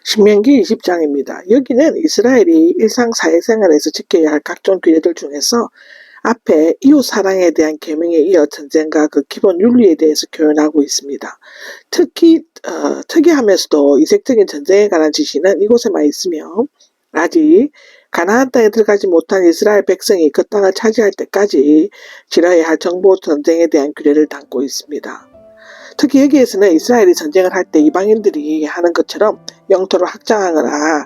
신명기 20장입니다. 여기는 이스라엘이 일상 사회생활에서 지켜야 할 각종 규례들 중에서 앞에 이웃 사랑에 대한 계명에 이어 전쟁과 그 기본 윤리에 대해서 교훈하고 있습니다. 특히 특이하면서도 이색적인 전쟁에 관한 지시는 이곳에만 있으며 아직 가나안 땅에 들어가지 못한 이스라엘 백성이 그 땅을 차지할 때까지 치러야 할 정보 전쟁에 대한 규례를 담고 있습니다. 특히 여기에서는 이스라엘이 전쟁을 할 때 이방인들이 하는 것처럼 영토를 확장하거나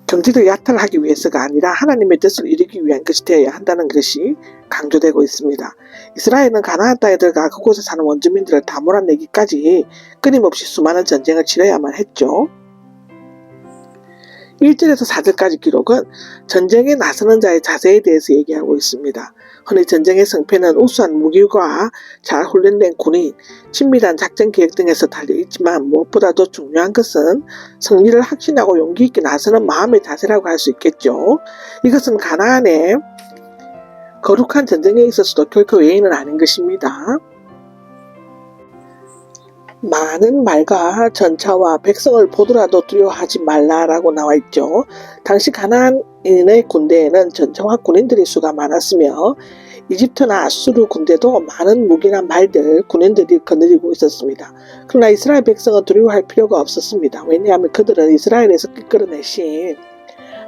경제적 야탈을 하기 위해서가 아니라 하나님의 뜻을 이루기 위한 것이 되어야 한다는 것이 강조되고 있습니다. 이스라엘은 가나안 땅에 들어가 그곳에 사는 원주민들을 다 몰아내기까지 끊임없이 수많은 전쟁을 치러야만 했죠. 1절에서 4절까지 기록은 전쟁에 나서는 자의 자세에 대해서 얘기하고 있습니다. 흔히 전쟁의 성패는 우수한 무기와 잘 훈련된 군인, 친밀한 작전 계획 등에서 달려있지만 무엇보다도 중요한 것은 승리를 확신하고 용기 있게 나서는 마음의 자세라고 할 수 있겠죠. 이것은 가나안의 거룩한 전쟁에 있어서도 결코 외인은 아닌 것입니다. 많은 말과 전차와 백성을 보더라도 두려워하지 말라라고 나와 있죠. 당시 가나안인의 군대에는 전차와 군인들의 수가 많았으며 이집트나 아수르 군대도 많은 무기나 말들, 군인들이 거느리고 있었습니다. 그러나 이스라엘 백성은 두려워할 필요가 없었습니다. 왜냐하면 그들은 이스라엘에서 이끌어내신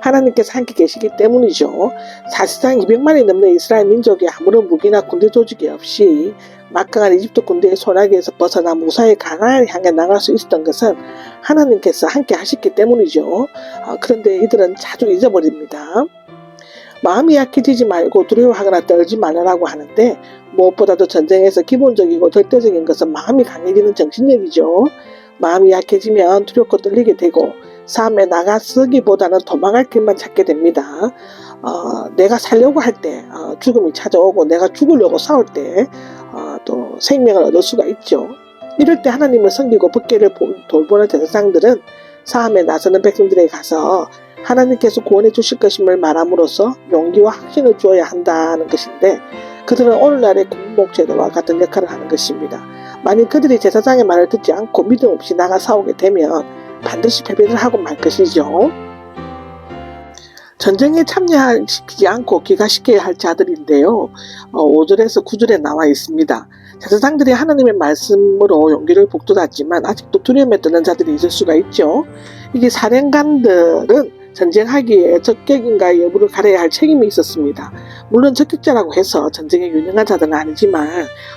하나님께서 함께 계시기 때문이죠. 사실상 200만이 넘는 이스라엘 민족이 아무런 무기나 군대 조직이 없이 막강한 이집트 군대의 소나기에서 벗어나 무사히 가나안을 향해 나갈 수 있었던 것은 하나님께서 함께 하셨기 때문이죠. 그런데 이들은 자주 잊어버립니다. 마음이 약해지지 말고 두려워하거나 떨지 말라고 하는데 무엇보다도 전쟁에서 기본적이고 절대적인 것은 마음이 강해지는 정신력이죠. 마음이 약해지면 두렵고 떨리게 되고 싸움에 나가서기보다는 도망갈 길만 찾게 됩니다. 내가 살려고 할 때 죽음이 찾아오고 내가 죽으려고 싸울 때 또 생명을 얻을 수가 있죠. 이럴 때 하나님을 섬기고 법궤를 돌보는 제사장들은 싸움에 나서는 백성들에게 가서 하나님께서 구원해 주실 것임을 말함으로써 용기와 확신을 주어야 한다는 것인데 그들은 오늘날의 군목제도와 같은 역할을 하는 것입니다. 만일 그들이 제사장의 말을 듣지 않고 믿음 없이 나가 싸우게 되면 반드시 패배를 하고 말 것이죠. 전쟁에 참여시키지 않고 기가시켜야 할 자들인데요. 5절에서 9절에 나와 있습니다. 제사장들이 하나님의 말씀으로 용기를 북돋았지만 아직도 두려움에 떠는 자들이 있을 수가 있죠. 이게 사령관들은 전쟁하기에 적격인가 여부를 가려야 할 책임이 있었습니다. 물론 적격자라고 해서 전쟁에 유능한 자들은 아니지만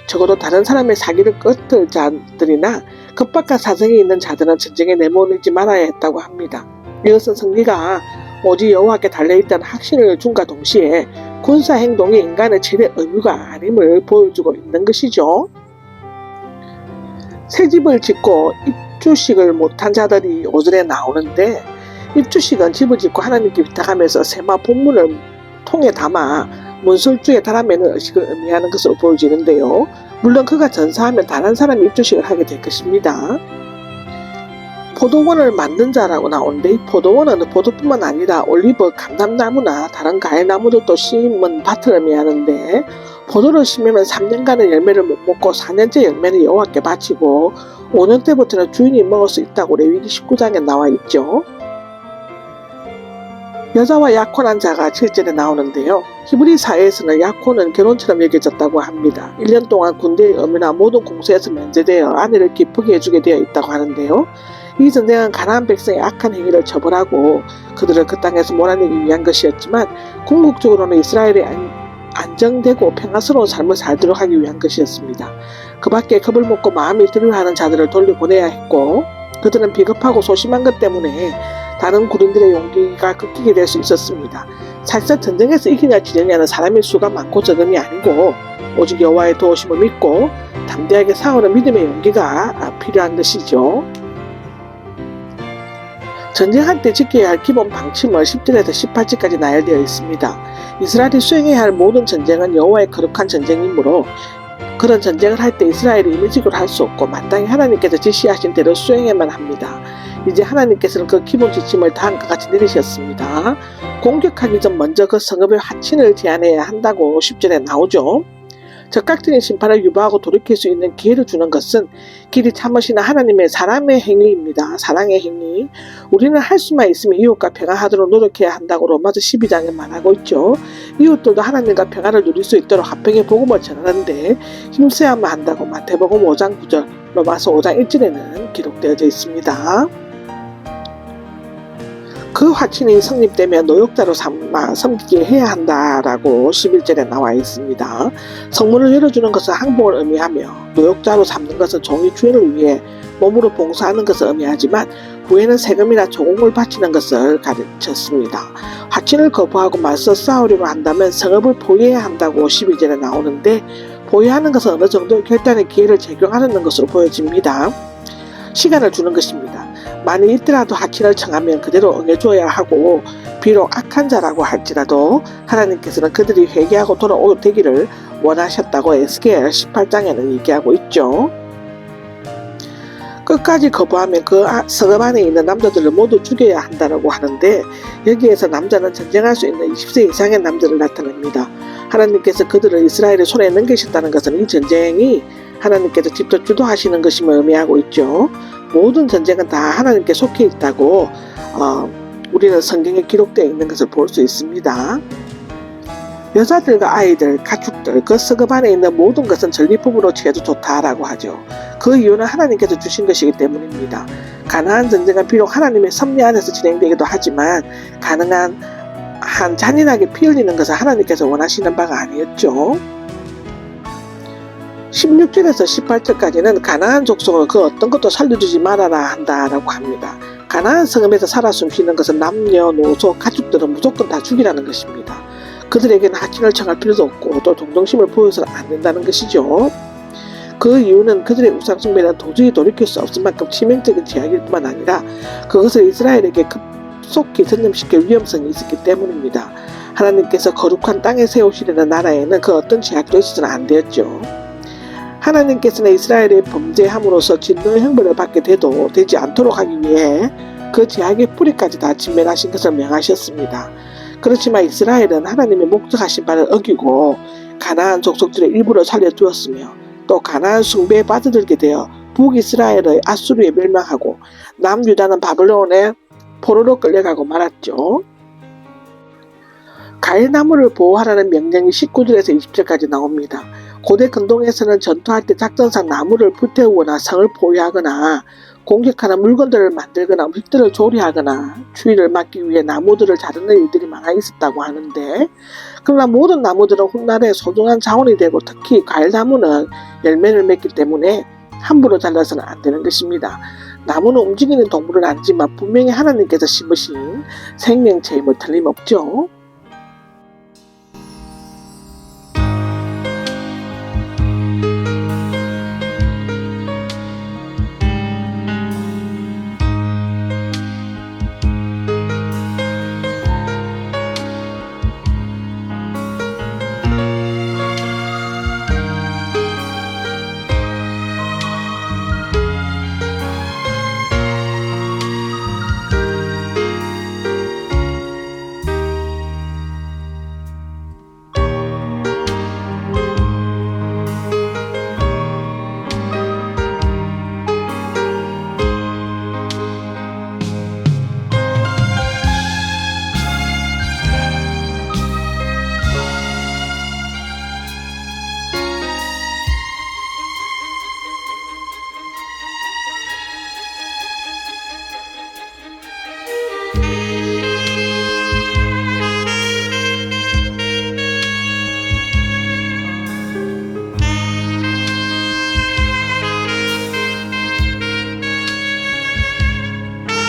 적어도 다른 사람의 사기를 꺾을 자들이나 급박한 사정이 있는 자들은 전쟁에 내몰리지 말아야 했다고 합니다. 이것은 승리가 오직 여호와께 달려있다는 확신을 준과 동시에 군사행동이 인간의 최대 의무가 아님을 보여주고 있는 것이죠. 새집을 짓고 입주식을 못한 자들이 5절에 나오는데 입주식은 집을 짓고 하나님께 위탁하면서 세마 본문을 통에 담아 문설주에 달아매는 의식을 의미하는 것으로 보여지는데요. 물론 그가 전사하면 다른 사람이 입주식을 하게 될 것입니다. 포도원을 만든 자라고 나오는데 이 포도원은 포도뿐만 아니라 올리브, 감람나무나 다른 과일나무들도 심은 밭을 의미하는데 포도를 심으면 3년간의 열매를 못 먹고 4년째 열매는 여호와께 바치고 5년 때부터는 주인이 먹을 수 있다고 레위기 19장에 나와 있죠. 여자와 약혼한 자가 7절에 나오는데요. 히브리 사회에서는 약혼은 결혼처럼 여겨졌다고 합니다. 1년 동안 군대의 의무나 모든 공소에서 면제되어 아내를 기쁘게 해주게 되어 있다고 하는데요. 이 전쟁은 가나안 백성의 악한 행위를 처벌하고 그들을 그 땅에서 몰아내기 위한 것이었지만 궁극적으로는 이스라엘이 안정되고 평화스러운 삶을 살도록 하기 위한 것이었습니다. 그 밖에 겁을 먹고 마음이 두려워하는 자들을 돌려보내야 했고 그들은 비겁하고 소심한 것 때문에 다른 군인들의 용기가 꺾이게 될 수 있었습니다. 사실상 전쟁에서 이기냐 지느냐는 사람의 수가 많고 적음이 아니고 오직 여호와의 도우심을 믿고 담대하게 싸우는 믿음의 용기가 필요한 것이죠. 전쟁할 때 지켜야 할 기본 방침을 10절에서 18절까지 나열되어 있습니다. 이스라엘이 수행해야 할 모든 전쟁은 여호와의 거룩한 전쟁이므로 그런 전쟁을 할 때 이스라엘이 임의직으로 할 수 없고 마땅히 하나님께서 지시하신 대로 수행해야만 합니다. 이제 하나님께서는 그 기본 지침을 다음과 같이 내리셨습니다. 공격하기 전 먼저 그 성읍의 화친을 제한해야 한다고 10절에 나오죠. 적극적인 심판을 유보하고 돌이킬 수 있는 기회를 주는 것은 길이 참으시는 하나님의 사랑의 행위입니다. 사랑의 행위. 우리는 할 수만 있으면 이웃과 평화하도록 노력해야 한다고 로마서 12장에 말하고 있죠. 이웃들도 하나님과 평화를 누릴 수 있도록 화평의 복음을 전하는데 힘써야만 한다고 마태복음 5장 9절, 로마서 5장 1절에는 기록되어져 있습니다. 그 화친이 성립되면 노역자로 삼아 섬기게 해야 한다라고 11절에 나와 있습니다. 성문을 열어주는 것은 항복을 의미하며 노역자로 삼는 것은 종이 주인을 위해 몸으로 봉사하는 것을 의미하지만 후에는 세금이나 조공을 바치는 것을 가르쳤습니다. 화친을 거부하고 맞서 싸우려고 한다면 성읍을 포위해야 한다고 12절에 나오는데 포위하는 것은 어느 정도 결단의 기회를 제공하는 것으로 보여집니다. 시간을 주는 것입니다. 만일 이때라도 화친을 청하면 그대로 응해줘야 하고 비록 악한 자라고 할지라도 하나님께서는 그들이 회개하고 돌아오게 되기를 원하셨다고 에스겔 18장에는 얘기하고 있죠. 끝까지 거부하면 그 성읍 안에 있는 남자들을 모두 죽여야 한다고 하는데 여기에서 남자는 전쟁할 수 있는 20세 이상의 남자를 나타냅니다. 하나님께서 그들을 이스라엘의 손에 넘기셨다는 것은 이 전쟁이 하나님께서 직접 주도하시는 것임을 의미하고 있죠. 모든 전쟁은 다 하나님께 속해 있다고 우리는 성경에 기록되어 있는 것을 볼 수 있습니다. 여자들과 아이들, 가축들, 그 성읍 안에 있는 모든 것은 전리품으로 취해도 좋다라고 하죠. 그 이유는 하나님께서 주신 것이기 때문입니다. 가나안 전쟁은 비록 하나님의 섭리 안에서 진행되기도 하지만 가능한 한 잔인하게 피 흘리는 것은 하나님께서 원하시는 바가 아니었죠. 16절에서 18절까지는 가나안 족속은 그 어떤 것도 살려주지 말아라 한다라고 합니다. 가나안 성읍에서 살아 숨쉬는 것은 남녀노소 가축들은 무조건 다 죽이라는 것입니다. 그들에게는 화친을 청할 필요도 없고 또 동정심을 보여서는 안 된다는 것이죠. 그 이유는 그들의 우상숭배는 도저히 돌이킬 수 없을 만큼 치명적인 제약일 뿐만 아니라 그것을 이스라엘에게 급속히 전염시킬 위험성이 있었기 때문입니다. 하나님께서 거룩한 땅에 세우시려는 나라에는 그 어떤 제약도 있어서는 안 되었죠. 하나님께서는 이스라엘의 범죄함으로써 진노의 형벌을 받게 되지 않도록 하기 위해 그 제약의 뿌리까지 다 진멸하신 것을 명하셨습니다. 그렇지만 이스라엘은 하나님의 목적하신 바를 어기고 가나안 족속들의 일부를 살려두었으며 또 가나안 숭배에 빠져들게 되어 북이스라엘의 아수르에 멸망하고 남유다는 바벨론에 포로로 끌려가고 말았죠. 과일나무를 보호하라는 명령이 19절에서 20절까지 나옵니다. 고대 근동에서는 전투할 때 작전상 나무를 불태우거나 성을 포위하거나 공격하는 물건들을 만들거나 음식들을 조리하거나 추위를 막기 위해 나무들을 자르는 일들이 많아 있었다고 하는데 그러나 모든 나무들은 훗날에 소중한 자원이 되고 특히 과일나무는 열매를 맺기 때문에 함부로 잘라서는 안 되는 것입니다. 나무는 움직이는 동물은 아니지만 분명히 하나님께서 심으신 생명체임을 틀림없죠.